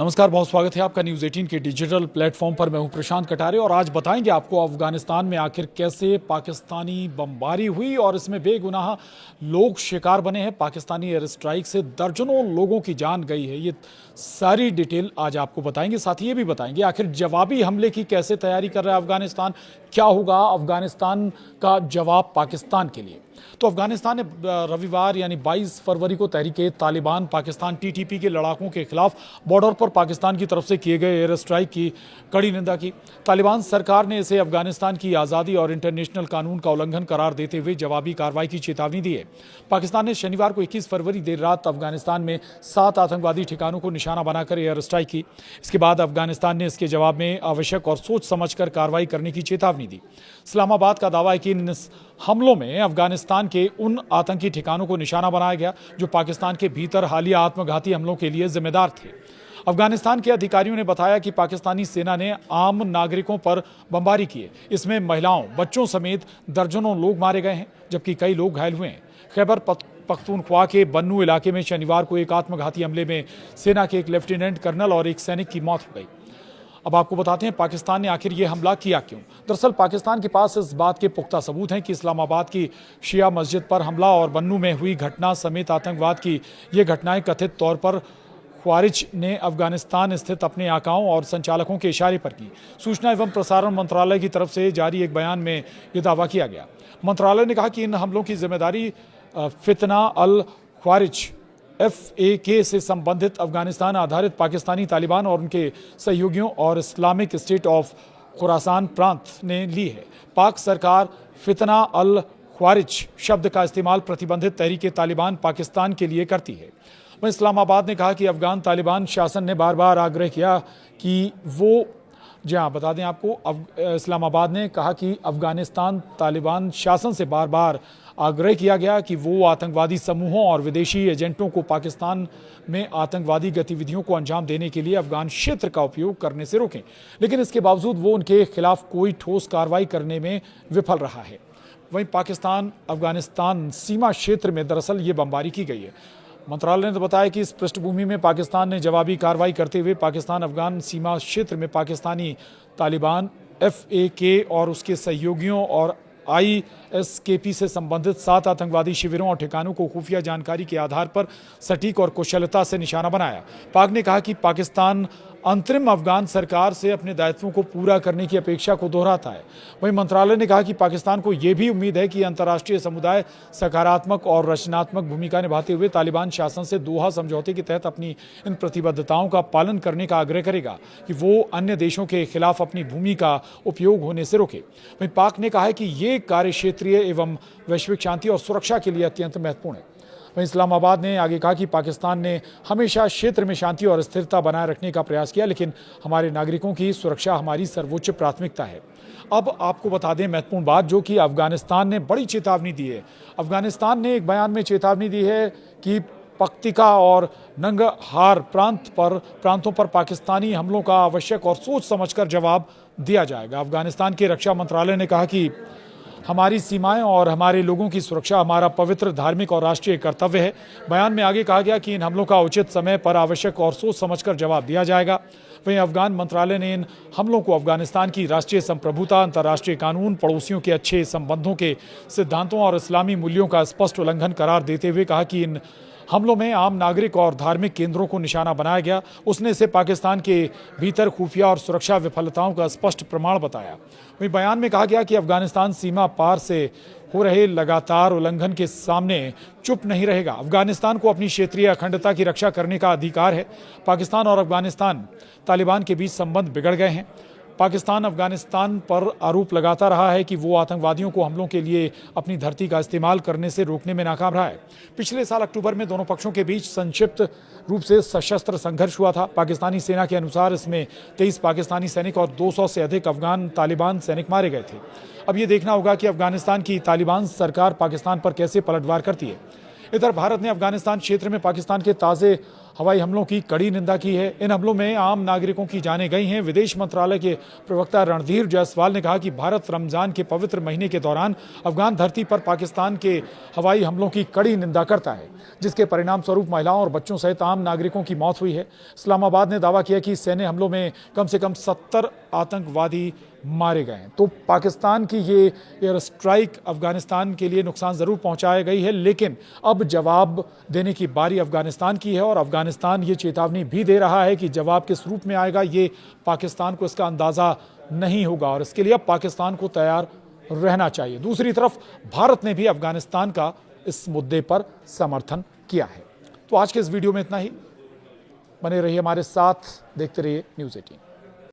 नमस्कार, बहुत स्वागत है आपका न्यूज़ 18 के डिजिटल प्लेटफॉर्म पर। मैं हूं प्रशांत कटारे और आज बताएंगे आपको अफगानिस्तान में आखिर कैसे पाकिस्तानी बमबारी हुई और इसमें बेगुनाह लोग शिकार बने हैं। पाकिस्तानी एयर स्ट्राइक से दर्जनों लोगों की जान गई है। ये सारी डिटेल आज आपको बताएंगे। साथ ही ये भी बताएंगे आखिर जवाबी हमले की कैसे तैयारी कर रहा है अफगानिस्तान, क्या होगा अफगानिस्तान का जवाब पाकिस्तान के लिए। तो अफगानिस्तान ने रविवार यानी 22 फरवरी को तहरीके तालिबान पाकिस्तान टीटीपी के लड़ाकों के खिलाफ बॉर्डर पर पाकिस्तान की तरफ से किए गए एयर स्ट्राइक की कड़ी निंदा की। तालिबान सरकार ने इसे अफगानिस्तान की आज़ादी और इंटरनेशनल कानून का उल्लंघन करार देते हुए जवाबी कार्रवाई की चेतावनी दी है। पाकिस्तान ने शनिवार को 21 फरवरी देर रात अफगानिस्तान में 7 आतंकवादी ठिकानों को निशाना बनाकर एयर स्ट्राइक की। इसके बाद अफगानिस्तान ने इसके जवाब में आवश्यक और सोच समझकर कार्रवाई करने की चेतावनी दी। इस्लामाबाद का दावा है कि इन हमलों में अफगानिस्तान के उन आतंकी ठिकानों को निशाना बनाया गया जो पाकिस्तान के भीतर हालिया आत्मघाती हमलों के लिए जिम्मेदार थे। अफगानिस्तान के अधिकारियों ने बताया कि पाकिस्तानी सेना ने आम नागरिकों पर बमबारी की है। इसमें महिलाओं, बच्चों समेत दर्जनों लोग मारे गए हैं जबकि कई लोग घायल हुए हैं। खैबर पख्तूनख्वा के बन्नू इलाके में शनिवार को एक आत्मघाती हमले में सेना के एक लेफ्टिनेंट कर्नल और एक सैनिक की मौत हो गई। अब आपको बताते हैं पाकिस्तान ने आखिर ये हमला किया क्यों। दरअसल पाकिस्तान के पास इस बात के पुख्ता सबूत हैं कि इस्लामाबाद की शिया मस्जिद पर हमला और बन्नू में हुई घटना समेत आतंकवाद की ये घटनाएं कथित तौर पर ख्वारिज ने अफगानिस्तान स्थित अपने आकाओं और संचालकों के इशारे पर की। सूचना एवं प्रसारण मंत्रालय की तरफ से जारी एक बयान में ये दावा किया गया। मंत्रालय ने कहा कि इन हमलों की जिम्मेदारी फितना अल ख्वारिज FAK से संबंधित अफगानिस्तान आधारित पाकिस्तानी तालिबान और उनके सहयोगियों और इस्लामिक स्टेट ऑफ खुरासान प्रांत ने ली है। पाक सरकार फितना अल ख्वारिज शब्द का इस्तेमाल प्रतिबंधित तहरीके तालिबान पाकिस्तान के लिए करती है। वहीं इस्लामाबाद ने कहा कि अफगान तालिबान शासन ने बार बार आग्रह किया कि वो बता दें आपको, इस्लामाबाद ने कहा कि अफगानिस्तान तालिबान शासन से बार बार आग्रह किया गया कि वो आतंकवादी समूहों और विदेशी एजेंटों को पाकिस्तान में आतंकवादी गतिविधियों को अंजाम देने के लिए अफगान क्षेत्र का उपयोग करने से रोकें, लेकिन इसके बावजूद वो उनके खिलाफ कोई ठोस कार्रवाई करने में विफल रहा है। वहीं पाकिस्तान अफगानिस्तान सीमा क्षेत्र में दरअसल ये बमबारी की गई है। मंत्रालय ने बताया कि इस पृष्ठभूमि में पाकिस्तान ने जवाबी कार्रवाई करते हुए पाकिस्तान अफगान सीमा क्षेत्र में पाकिस्तानी तालिबान FAK और उसके सहयोगियों और ISKP से संबंधित 7 आतंकवादी शिविरों और ठिकानों को खुफिया जानकारी के आधार पर सटीक और कुशलता से निशाना बनाया। पाक ने कहा कि पाकिस्तान अंतरिम अफगान सरकार से अपने दायित्वों को पूरा करने की अपेक्षा को दोहराता है। वहीं मंत्रालय ने कहा कि पाकिस्तान को यह भी उम्मीद है कि अंतर्राष्ट्रीय समुदाय सकारात्मक और रचनात्मक भूमिका निभाते हुए तालिबान शासन से दोहा समझौते के तहत अपनी इन प्रतिबद्धताओं का पालन करने का आग्रह करेगा कि वो अन्य देशों के खिलाफ अपनी भूमि का उपयोग होने से रोके। वहीं पाक ने कहा है कि ये कार्य क्षेत्रीय एवं वैश्विक शांति और सुरक्षा के लिए अत्यंत महत्वपूर्ण है। वहीं इस्लामाबाद ने आगे कहा कि पाकिस्तान ने हमेशा क्षेत्र में शांति और स्थिरता बनाए रखने का प्रयास किया, लेकिन हमारे नागरिकों की सुरक्षा हमारी सर्वोच्च प्राथमिकता है। अब आपको बता दें महत्वपूर्ण बात जो कि अफगानिस्तान ने बड़ी चेतावनी दी है। अफगानिस्तान ने एक बयान में चेतावनी दी है कि पख्तिका और नंगरहार प्रांतों पर पाकिस्तानी हमलों का आवश्यक और सोच समझकर जवाब दिया जाएगा। अफगानिस्तान के रक्षा मंत्रालय ने कहा कि हमारी सीमाएं और हमारे लोगों की सुरक्षा हमारा पवित्र धार्मिक और राष्ट्रीय कर्तव्य है। बयान में आगे कहा गया कि इन हमलों का उचित समय पर आवश्यक और सोच समझकर जवाब दिया जाएगा। वहीं अफगान मंत्रालय ने इन हमलों को अफगानिस्तान की राष्ट्रीय संप्रभुता, अंतर्राष्ट्रीय कानून, पड़ोसियों के अच्छे संबंधों के सिद्धांतों और इस्लामी मूल्यों का स्पष्ट उल्लंघन करार देते हुए कहा कि इन हमलों में आम नागरिक और धार्मिक केंद्रों को निशाना बनाया गया। उसने इसे पाकिस्तान के भीतर खुफिया और सुरक्षा विफलताओं का स्पष्ट प्रमाण बताया। वहीं बयान में कहा गया कि अफगानिस्तान सीमा पार से हो रहे लगातार उल्लंघन के सामने चुप नहीं रहेगा। अफगानिस्तान को अपनी क्षेत्रीय अखंडता की रक्षा करने का अधिकार है। पाकिस्तान और अफगानिस्तान तालिबान के बीच संबंध बिगड़ गए हैं। पाकिस्तान अफगानिस्तान पर आरोप लगाता रहा है कि वो आतंकवादियों को हमलों के लिए अपनी धरती का इस्तेमाल करने से रोकने में नाकाम रहा है। पिछले साल अक्टूबर में दोनों पक्षों के बीच संक्षिप्त रूप से सशस्त्र संघर्ष हुआ था। पाकिस्तानी सेना के अनुसार इसमें 23 पाकिस्तानी सैनिक और 200 से अधिक अफगान तालिबान सैनिक मारे गए थे। अब ये देखना होगा कि अफगानिस्तान की तालिबान सरकार पाकिस्तान पर कैसे पलटवार करती है। इधर भारत ने अफगानिस्तान क्षेत्र में पाकिस्तान के ताज़े हवाई हमलों की कड़ी निंदा की है। इन हमलों में आम नागरिकों की जानें गई हैं। विदेश मंत्रालय के प्रवक्ता रणधीर जायसवाल ने कहा कि भारत रमजान के पवित्र महीने के दौरान अफगान धरती पर पाकिस्तान के हवाई हमलों की कड़ी निंदा करता है, जिसके परिणाम स्वरूप महिलाओं और बच्चों सहित आम नागरिकों की मौत हुई है। इस्लामाबाद ने दावा किया कि सैन्य हमलों में कम से कम 70 आतंकवादी मारे गए हैं। तो पाकिस्तान की ये एयर स्ट्राइक अफगानिस्तान के लिए नुकसान जरूर पहुंचाई गई है, लेकिन अब जवाब देने की बारी अफगानिस्तान की है और अफगानिस्तान ये चेतावनी भी दे रहा है कि जवाब किस रूप में आएगा ये पाकिस्तान को इसका अंदाजा नहीं होगा और इसके लिए अब पाकिस्तान को तैयार रहना चाहिए। दूसरी तरफ भारत ने भी अफगानिस्तान का इस मुद्दे पर समर्थन किया है। तो आज के इस वीडियो में इतना ही। बने रहिए हमारे साथ, देखते रहिए न्यूज़ 18।